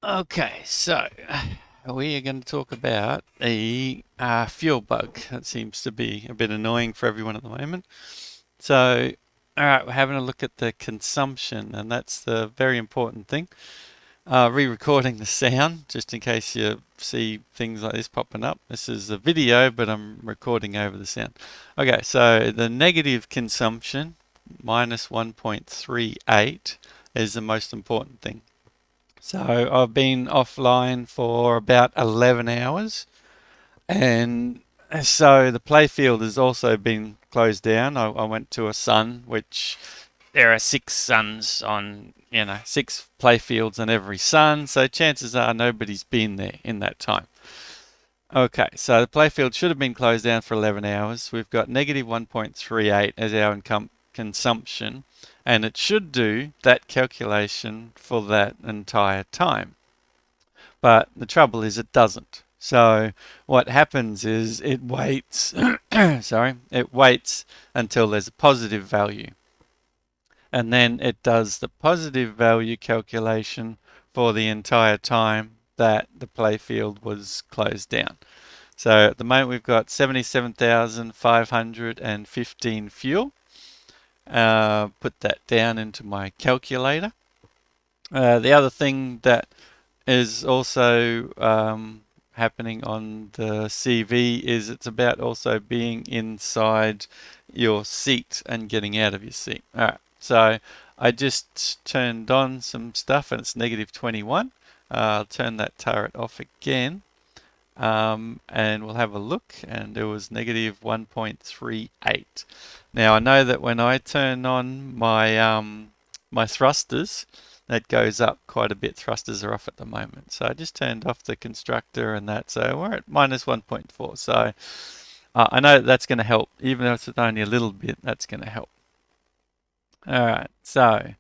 Okay, so we are going to talk about a fuel bug that seems to be a bit annoying for everyone at the moment. So, all right, we're having a look at the consumption, and that's the very important thing. Re-recording the sound, just in case you see things like this popping up. This is a video, but I'm recording over the sound. Okay, so the negative consumption, minus 1.38, is the most important thing. So I've been offline for about 11 hours, and so the playfield has also been closed down. I went to a sun, which there are six suns on, six playfields on every sun, so chances are nobody's been there in that time. Okay, so the playfield should have been closed down for 11 hours. We've got negative 1.38 as our consumption, and it should do that calculation for that entire time. But the trouble is it doesn't. So what happens is it waits, sorry, it waits until there's a positive value. And then it does the positive value calculation for the entire time that the playfield was closed down. So at the moment we've got 77,515 fuel. Put that down into my calculator. The other thing that is also happening on the CV is it's about also being inside your seat and getting out of your seat. All right, so I just turned on some stuff and it's negative 21. I'll turn that turret off again. And we'll have a look, and it was negative 1.38. Now I know that when I turn on my thrusters, that goes up quite a bit. Thrusters are off at the moment, so I just turned off the constructor and that, so we're at minus 1.4. So I know that's going to help, even though it's only a little bit. That's going to help. All right, so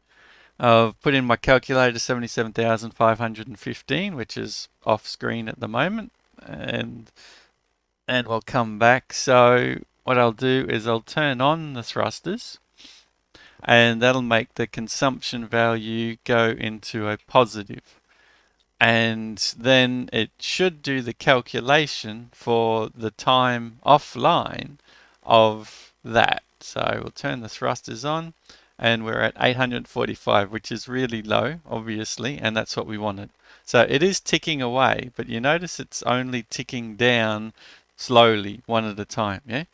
I've put in my calculator 77,515, which is off screen at the moment, and we'll come back. So what I'll do is I'll turn on the thrusters, and that'll make the consumption value go into a positive. And then it should do the calculation for the time offline of that. So we'll turn the thrusters on, and we're at 845, which is really low, obviously, and that's what we wanted. So it is ticking away, but you notice it's only ticking down slowly, one at a time, yeah?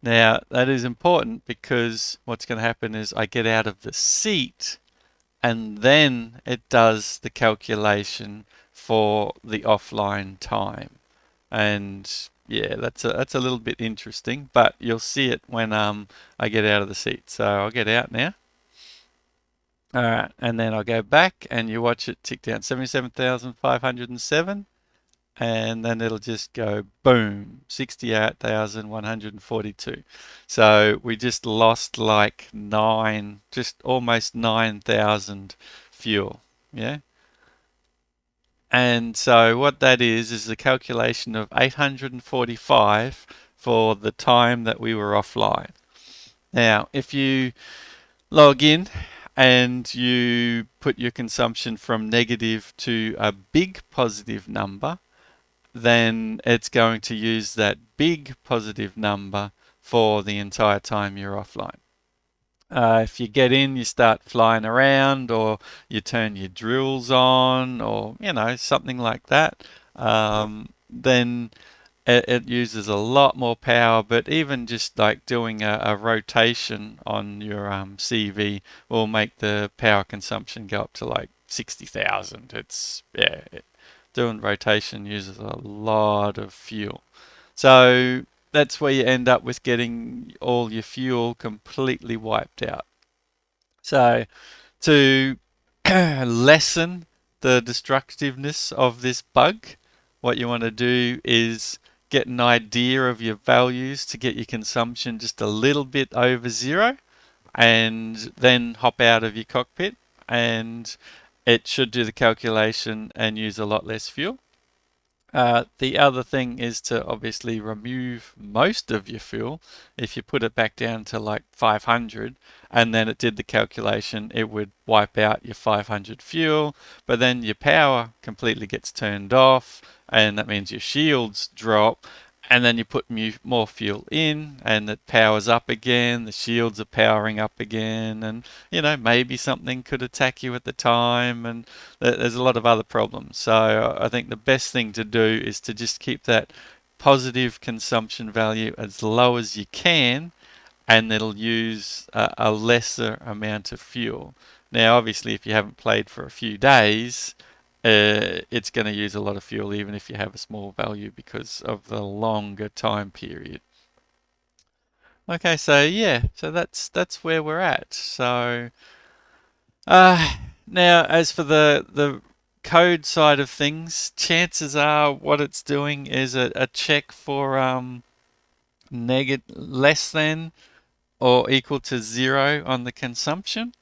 Now, that is important because what's going to happen is I get out of the seat and then it does the calculation for the offline time. And yeah, that's a little bit interesting, but you'll see it when I get out of the seat. So I'll get out now. All right, and then I'll go back and you watch it tick down 77,507, and then it'll just go boom, 68,142. So we just lost like just almost 9,000 fuel. Yeah. And so what that is the calculation of 845 for the time that we were offline. Now, if you log in and you put your consumption from negative to a big positive number, then it's going to use that big positive number for the entire time you're offline. If you get in, you start flying around, or you turn your drills on, or something like that, then it uses a lot more power. But even just like doing a rotation on your CV will make the power consumption go up to like 60,000. It's yeah, doing rotation uses a lot of fuel. So that's where you end up with getting all your fuel completely wiped out. So to lessen the destructiveness of this bug, what you want to do is get an idea of your values to get your consumption just a little bit over zero, and then hop out of your cockpit, and it should do the calculation and use a lot less fuel. The other thing is to obviously remove most of your fuel. If you put it back down to like 500 and then it did the calculation, it would wipe out your 500 fuel, but then your power completely gets turned off, and that means your shields drop. And then you put more fuel in and it powers up again, the shields are powering up again, and maybe something could attack you at the time, and there's a lot of other problems. So I think the best thing to do is to just keep that positive consumption value as low as you can, and it'll use a lesser amount of fuel. Now, obviously, if you haven't played for a few days, it's going to use a lot of fuel even if you have a small value because of the longer time period. Okay, so yeah, so that's where we're at. So uh, now as for the code side of things, chances are what it's doing is a check for less than or equal to 0 on the consumption.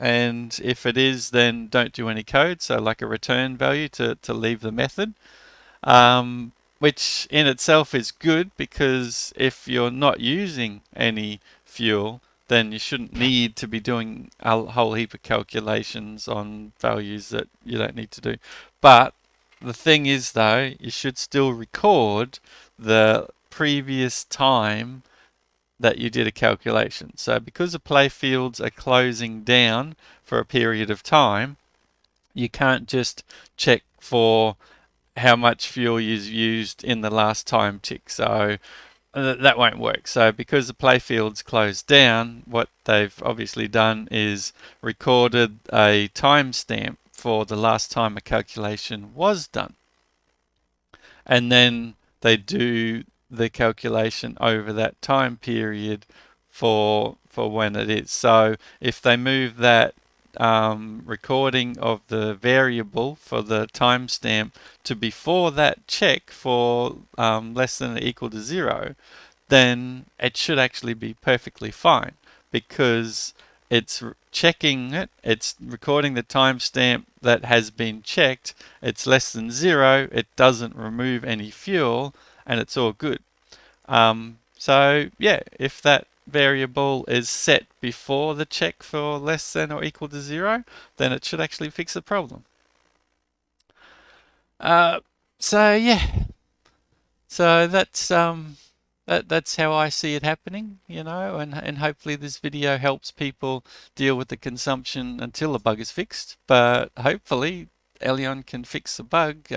And if it is, then don't do any code. So like a return value to leave the method, which in itself is good because if you're not using any fuel, then you shouldn't need to be doing a whole heap of calculations on values that you don't need to do. But the thing is, though, you should still record the previous time that you did a calculation. So because the playfields are closing down for a period of time, you can't just check for how much fuel you've used in the last time tick. So that won't work. So because the playfield's closed down, what they've obviously done is recorded a timestamp for the last time a calculation was done. And then they do the calculation over that time period for when it is. So if they move that recording of the variable for the timestamp to before that check for less than or equal to 0, then it should actually be perfectly fine because it's checking it, it's recording the timestamp that has been checked, it's less than 0, it doesn't remove any fuel, and it's all good. So yeah, if that variable is set before the check for less than or equal to 0, then it should actually fix the problem. Uh, so yeah, so that's how I see it happening, and hopefully this video helps people deal with the consumption until the bug is fixed. But hopefully Elion can fix the bug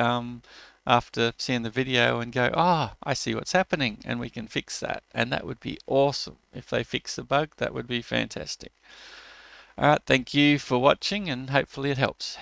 after seeing the video and go, oh, I see what's happening, and we can fix that. And that would be awesome. If they fix the bug, that would be fantastic. All right, thank you for watching, and hopefully it helps.